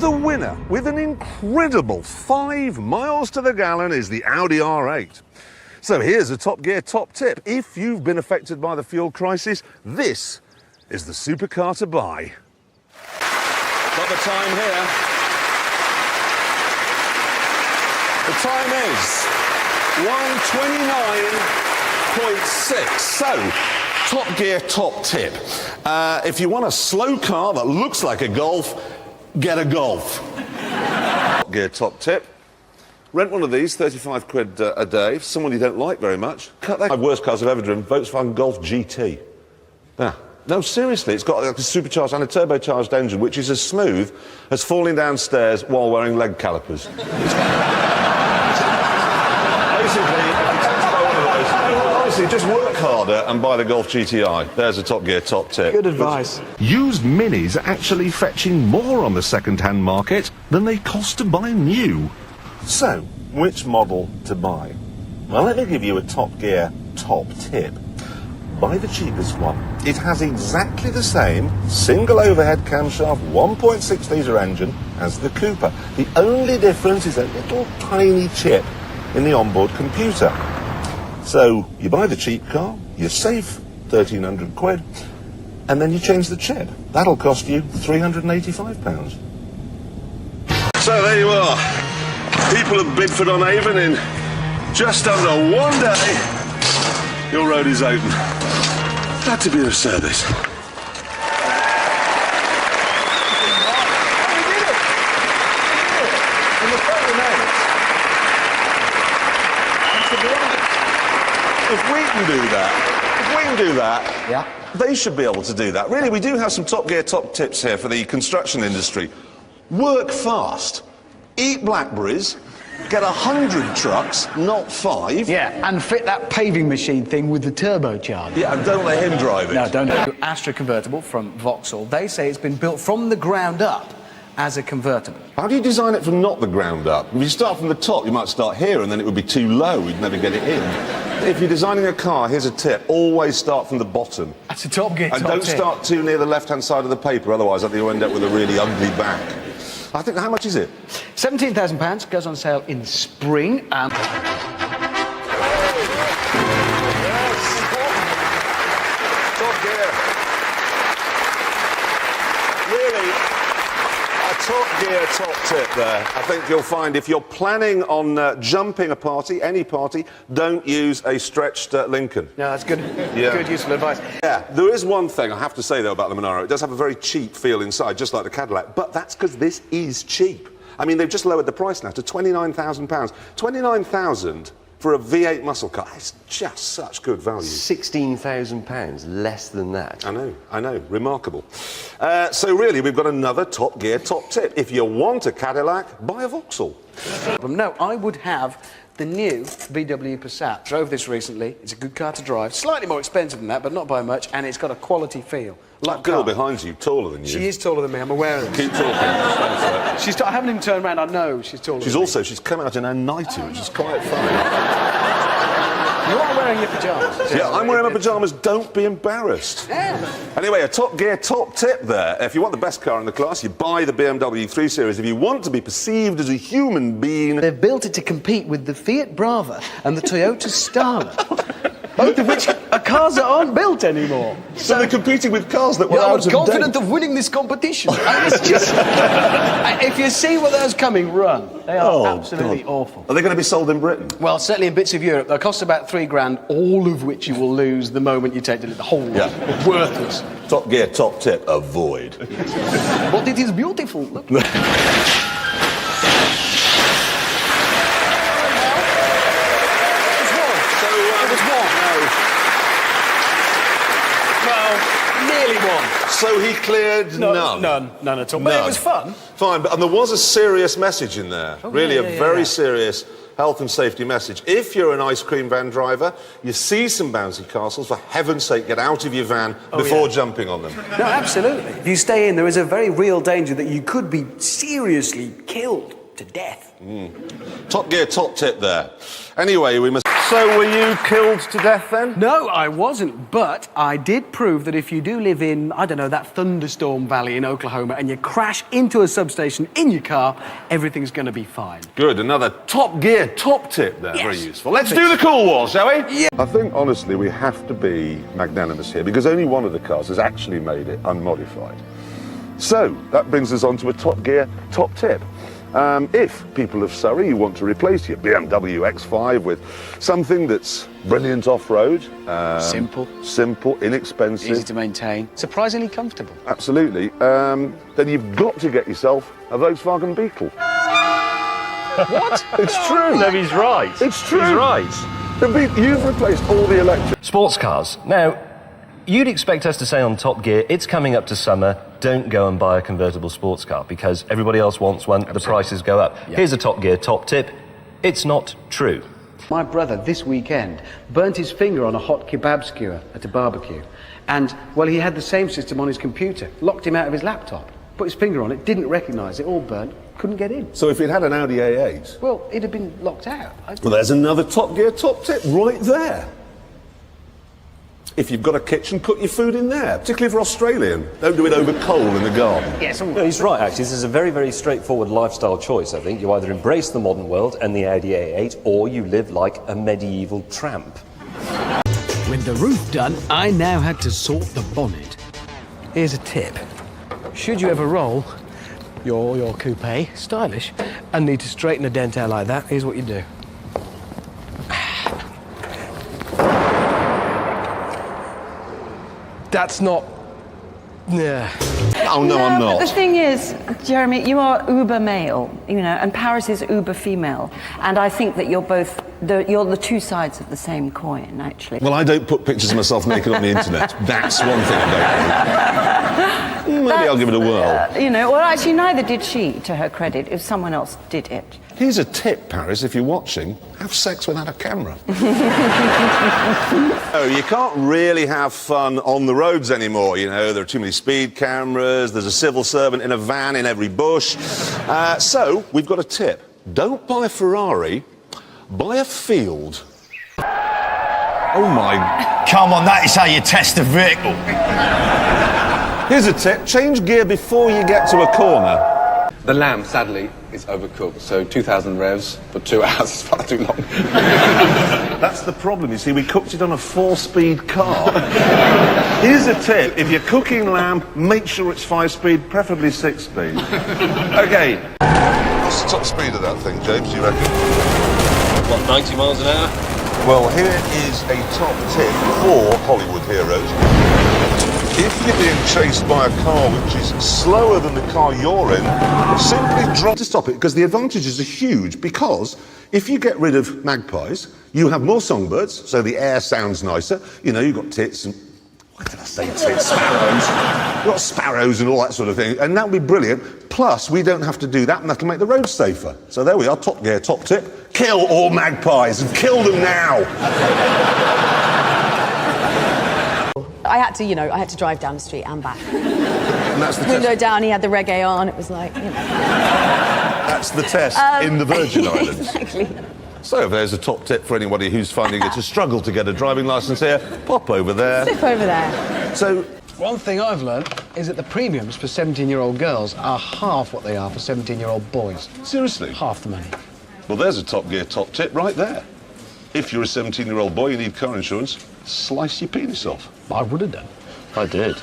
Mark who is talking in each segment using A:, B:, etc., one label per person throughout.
A: The winner, with an incredible 5 miles to the gallon, is the Audi R8. So here's a Top Gear top tip. If you've been affected by the fuel crisis, this is the supercar to buy. Got the time here. The time is 1:29.6. So, Top Gear top tip. If you want a slow car that looks like a Golf, get a Golf. Top Gear top tip. Rent one of these, 35 quid a day. For someone you don't like very much. Cut that. My worst cars I've ever driven, Volkswagen Golf GT. Yeah. No, seriously, it's got like a supercharged and a turbocharged engine, which is as smooth as falling downstairs while wearing leg calipers. Honestly, just work harder and buy the Golf GTI. There's a Top Gear top tip.
B: Good advice.
A: Used Minis are actually fetching more on the second-hand market than they cost to buy new. So, which model to buy? Well, let me give you a Top Gear top tip. Buy the cheapest one. It has exactly the same single overhead camshaft 1.6 litre engine as the Cooper. The only difference is a little tiny chip in the onboard computer. So you buy the cheap car, you save 1,300 quid, and then you change the chip. That'll cost you £385. So there you are. People of Bidford-on-Avon, in just under 1 day, your road is open. Glad to be of service. If we can do that, yeah, they should be able to do that. Really, we do have some Top Gear top tips here for the construction industry. Work fast, eat blackberries, get 100 trucks, not 5.
B: Yeah, and fit that paving machine thing with the turbocharger.
A: Yeah, and don't let him drive it.
B: No, don't. Astra convertible from Vauxhall. They say it's been built from the ground up as a convertible.
A: How do you design it from not the ground up? If you start from the top, you might start here and then it would be too low, we'd never get it in. If you're designing a car, here's a tip. Always start from the bottom.
B: That's a Top Gear top tip.
A: And don't start too near the left-hand side of the paper, otherwise I think you'll end up with a really ugly back. I think, how much is it?
B: £17,000, goes on sale in spring.
A: Yes. Top Gear. Really, a Top Gear top tip there. I think you'll find if you're planning on jumping a party, any party, don't use a stretched Lincoln.
B: No, that's good.
A: Yeah.
B: Good, useful advice.
A: Yeah, there is one thing I have to say, though, about the Monaro. It does have a very cheap feel inside, just like the Cadillac, but that's because this is cheap. I mean, they've just lowered the price now to £29,000. £29,000 for a V8 muscle car. It's just such good value.
C: £16,000, less than that.
A: I know, remarkable. So really, we've got another Top Gear top tip. If you want a Cadillac, buy a Vauxhall.
B: No, I would have the new VW Passat. Drove this recently. It's a good car to drive. Slightly more expensive than that, but not by much, and it's got a quality feel.
A: That girl behind you, taller than you.
B: She is taller than me, I'm aware of it.
A: Keep talking.
B: I haven't even turned around, I know she's taller than me.
A: She's come out in her nightie, which is quite funny.
B: You are wearing your pyjamas.
A: Yeah, I'm wearing my pyjamas, don't be embarrassed.
B: Yeah.
A: Anyway, a Top Gear top tip there. If you want the best car in the class, you buy the BMW 3 Series. If you want to be perceived as a human being...
B: They've built it to compete with the Fiat Brava and the Toyota Starlet. Both of which are cars that aren't built anymore.
A: So they're competing with cars that were out of date.
B: I was confident of winning this competition. It's just... if you see what those coming, run. They are absolutely awful.
A: Are they going to be sold in Britain?
B: Well, certainly in bits of Europe. They'll cost about £3,000, all of which you will lose the moment you take the whole lot. Yeah. Worthless.
A: Top Gear top tip, avoid.
B: But it is beautiful. Look.
A: So he cleared none?
B: None at all. But it was fun.
A: Fine, and there was a serious message in there. Really, a very serious health and safety message. If you're an ice cream van driver, you see some bouncy castles, for heaven's sake, get out of your van before jumping on them.
B: No, absolutely. If you stay in, there is a very real danger that you could be seriously killed to death.
A: Top Gear top tip there. Anyway, we must... So were you killed to death then?
B: No, I wasn't, but I did prove that if you do live in, I don't know, that thunderstorm valley in Oklahoma and you crash into a substation in your car, everything's going to be fine.
A: Good, another Top Gear top tip there,
B: Yes.
A: very useful. Let's do the cool wall, shall we?
B: Yeah.
A: I think, honestly, we have to be magnanimous here because only one of the cars has actually made it unmodified. So, that brings us on to a Top Gear top tip. If people of Surrey, you want to replace your BMW X5 with something that's brilliant off-road, simple, inexpensive,
B: Easy to maintain, surprisingly comfortable.
A: absolutely, then you've got to get yourself a Volkswagen Beetle.
B: What?
A: It's true.
D: No, he's right.
A: It's true.
D: He's right.
A: You've replaced all the electric.
D: Sports cars. Now, you'd expect us to say on Top Gear, it's coming up to summer, don't go and buy a convertible sports car because everybody else wants one, the prices go up.
B: Yeah.
D: Here's a Top Gear top tip. It's not true.
B: My brother, this weekend, burnt his finger on a hot kebab skewer at a barbecue. And, well, he had the same system on his computer. Locked him out of his laptop. Put his finger on it, didn't recognise it, all burnt, couldn't get in.
A: So if it had an Audi A8...
B: Well, it'd have been locked out.
A: Well, there's another Top Gear top tip right there. If you've got a kitchen, cook your food in there, particularly for Australian. Don't do it over coal in the garden.
B: Yes, all
E: No, he's right, actually. This is a very, very straightforward lifestyle choice, I think. You either embrace the modern world and the Audi A8, or you live like a medieval tramp.
B: With the roof done, I now had to sort the bonnet. Here's a tip. Should you ever roll your coupe, stylish, and need to straighten a dent out like that, here's what you do. That's not... Yeah.
A: Oh, no, I'm
F: But the
A: not.
F: thing is, Jeremy, you are uber male, you know, and Paris is uber female. And I think that you're both, you're the two sides of the same coin, actually.
A: Well, I don't put pictures of myself naked on the internet. That's one thing I don't do. Maybe I'll give it a whirl.
F: You know, well, actually, neither did she, to her credit, if someone else did it.
A: Here's a tip, Paris, if you're watching. Have sex without a camera. Oh, you can't really have fun on the roads anymore, you know. There are too many speed cameras, there's a civil servant in a van in every bush. So, we've got a tip. Don't buy a Ferrari, buy a field. Oh, my...
G: Come on, that is how you test a vehicle.
A: Here's a tip. Change gear before you get to a corner.
H: The lamb, sadly, is overcooked, so 2,000 revs for 2 hours is far too long.
A: That's the problem, you see. We cooked it on a 4-speed car. Here's a tip. If you're cooking lamb, make sure it's 5-speed, preferably 6-speed. OK. What's the top speed of that thing, James, do you reckon?
E: What, 90 miles an hour?
A: Well, here is a top tip for Hollywood heroes. If you're being chased by a car which is slower than the car you're in, simply drop to stop it, because the advantages are huge, because if you get rid of magpies, you have more songbirds, so the air sounds nicer. You know, you've got tits and... Why did I say tits? Sparrows. You've got sparrows and all that sort of thing, and that'll be brilliant. Plus, we don't have to do that, and that'll make the road safer. So there we are, Top Gear, top tip. Kill all magpies, and kill them now.
I: I had to, I had to drive down the street and back.
A: And that's the
I: Window
A: test.
I: down, he had the reggae on, it was like,
A: That's the test in the Virgin Islands.
I: Exactly.
A: So there's a top tip for anybody who's finding it a struggle to get a driving licence here. Pop over there.
I: Slip over there.
A: So,
B: One thing I've learned is that the premiums for 17-year-old girls are half what they are for 17-year-old boys.
A: seriously?
B: Half the money.
A: Well, there's a Top Gear top tip right there. If you're a 17-year-old boy, you need car insurance, slice your penis off.
B: I would have done.
D: I did.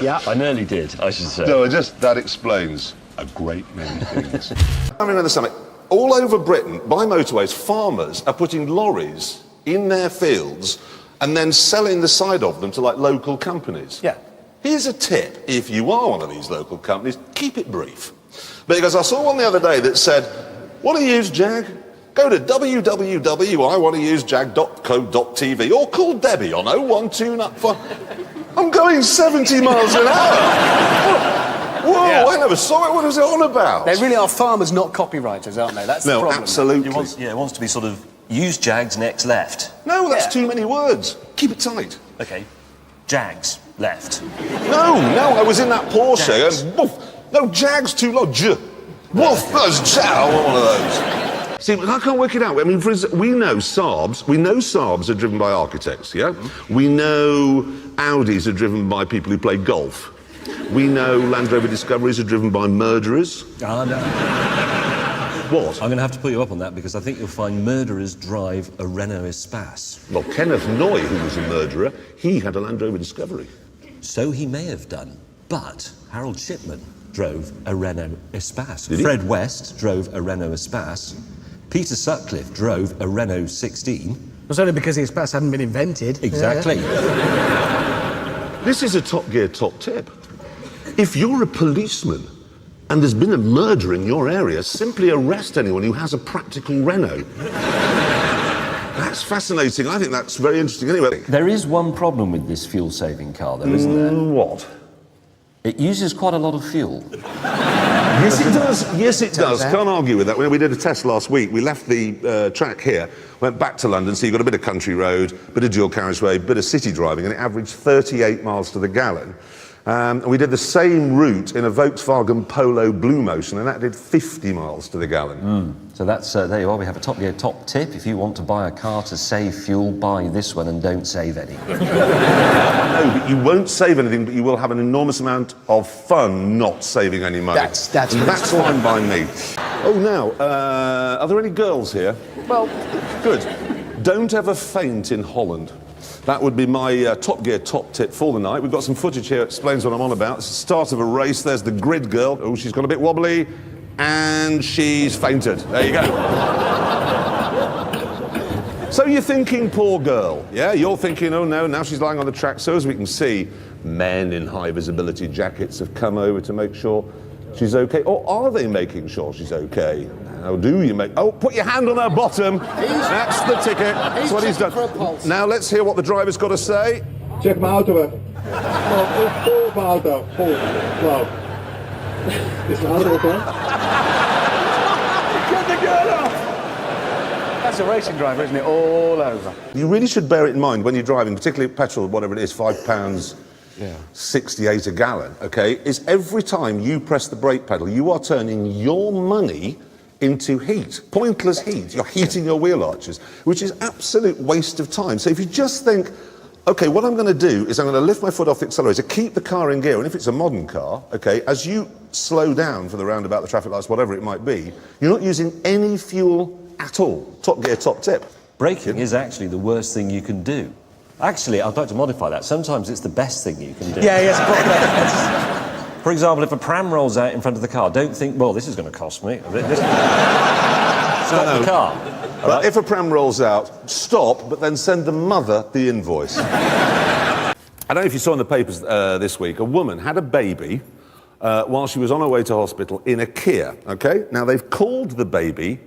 B: Yeah.
D: I nearly did, I should say.
A: No, that explains a great many things. I remember something. All over Britain, by motorways, farmers are putting lorries in their fields and then selling the side of them to, like, local companies.
B: Yeah.
A: Here's a tip. If you are one of these local companies, keep it brief. Because I saw one the other day that said, want to use Jag? Go to www.iwanttousejag.co.tv or call Debbie on 0129. I'm going 70 miles an hour. Whoa,
B: Yeah.
A: I never saw it. What was it on about?
B: They really are farmers, not copywriters, aren't they? That's the
A: No,
B: problem.
A: absolutely.
E: It wants to be sort of, use Jags next left.
A: No, that's
B: Yeah.
A: too many words. Keep it tight.
E: Okay, Jags left.
A: No, I was in that Porsche
E: Jags.
A: and woof. No, Jag's too low. Woof, that's Jag. I want one of those. See, I can't work it out. I mean, for instance, we know Saabs are driven by architects, yeah? We know Audis are driven by people who play golf. We know Land Rover Discoveries are driven by murderers.
E: Ah, no.
A: What?
E: I'm going to have to put you up on that because I think you'll find murderers drive a Renault Espace.
A: Well, Kenneth Noy, who was a murderer, he had a Land Rover Discovery.
E: So he may have done, but Harold Shipman drove a Renault Espace.
A: Did he?
E: Fred West drove a Renault Espace. Peter Sutcliffe drove a Renault 16.
B: It was only because the Espace hadn't been invented.
E: Exactly.
A: This is a Top Gear top tip. If you're a policeman and there's been a murder in your area, simply arrest anyone who has a practical Renault. That's fascinating. I think that's very interesting. Anyway,
E: There is one problem with this fuel-saving car, though, isn't there?
A: what?
E: It uses quite a lot of fuel.
A: Yes, it does. Yes, it does. Can't argue with that. We did a test last week. We left the track here, went back to London, so you've got a bit of country road, bit of dual carriageway, bit of city driving, and it averaged 38 miles to the gallon. And we did the same route in a Volkswagen Polo Blue Motion, and that did 50 miles to the gallon.
E: So that's, there you are, we have a Top Gear top tip. If you want to buy a car to save fuel, buy this one and don't save any.
A: No, but you won't save anything, but you will have an enormous amount of fun not saving any money.
B: That's
A: fine by me. Oh, now, are there any girls here?
B: Well,
A: Good. Don't ever faint in Holland. That would be my Top Gear top tip for the night. We've got some footage here that explains what I'm on about. It's the start of a race. There's the grid girl. Oh, she's got a bit wobbly. And she's fainted. There you go. So you're thinking, poor girl. Yeah, you're thinking, oh no, now she's lying on the track. So as we can see, men in high visibility jackets have come over to make sure she's okay. Or are they making sure she's okay? How do you make... Oh, put your hand on her bottom. That's the ticket. That's what he's done. Now let's hear what the driver's got to say.
J: Check my auto. Pull my auto. Pull. Wow. Is mijn auto open?
B: get the girl off! That's a racing driver, isn't it? All over.
A: You really should bear it in mind when you're driving, particularly petrol, whatever it is, £5.68 a gallon, okay, is every time you press the brake pedal, you are turning your money into heat, pointless heat. You're heating your wheel arches, which is absolute waste of time. So if you just think, okay, what I'm going to do is I'm going to lift my foot off the accelerator, keep the car in gear, and if it's a modern car, okay, as you slow down for the roundabout, the traffic lights, whatever it might be, you're not using any fuel at all. Top Gear top tip.
E: Braking is actually the worst thing you can do. Actually, I'd like to modify that. Sometimes it's the best thing you can do.
B: Yeah, yes,
E: For example, if a pram rolls out in front of the car, don't think, well, this is going to cost me. Stop the car.
A: But if a pram rolls out, stop, but then send the mother the invoice. I don't know if you saw in the papers this week, a woman had a baby while she was on her way to hospital in a Kia, okay? Now, they've called the baby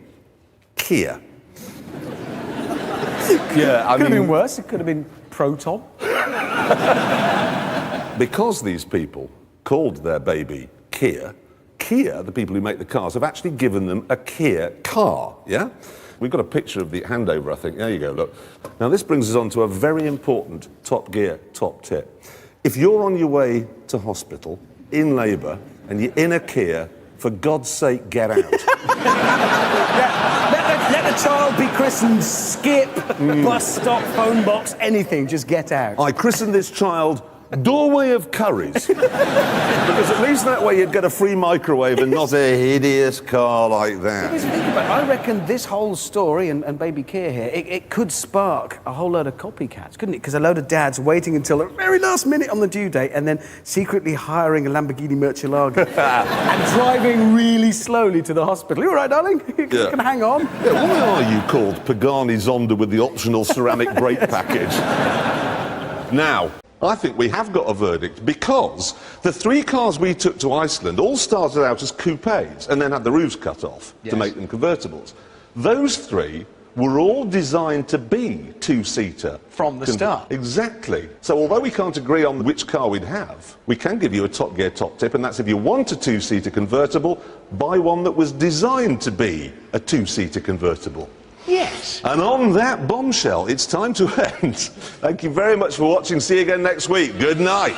A: Kia. Yeah, I
B: Could have
A: mean,
B: been worse. It could have been Proton.
A: because these people called their baby Kia, the people who make the cars, have actually given them a Kia car, yeah? We've got a picture of the handover, I think. There you go, look. Now, this brings us on to a very important Top Gear top tip. If you're on your way to hospital, in labour, and you're in a Kia, for God's sake, get out.
B: Let the child be christened, skip, bus stop, phone box, anything. Just get out.
A: I christened this child Doorway of Curries. Because at least that way you'd get a free microwave and not a hideous car like that.
B: Think about it. I reckon this whole story and Baby Kia here, it could spark a whole load of copycats, couldn't it? Because a load of dads waiting until the very last minute on the due date and then secretly hiring a Lamborghini Murcielago and driving really slowly to the hospital. You all right, darling? You can hang on.
A: Yeah, why are you called Pagani Zonda with the optional ceramic brake package? Now, I think we have got a verdict because the 3 cars we took to Iceland all started out as coupes and then had the roofs cut off to make them convertibles. Those 3 were all designed to be 2-seater.
B: From the start.
A: Exactly. So although we can't agree on which car we'd have, we can give you a Top Gear top tip, and that's if you want a 2-seater convertible, buy one that was designed to be a 2-seater convertible.
B: Yes.
A: And on that bombshell, it's time to end. Thank you very much for watching. See you again next week. Good night.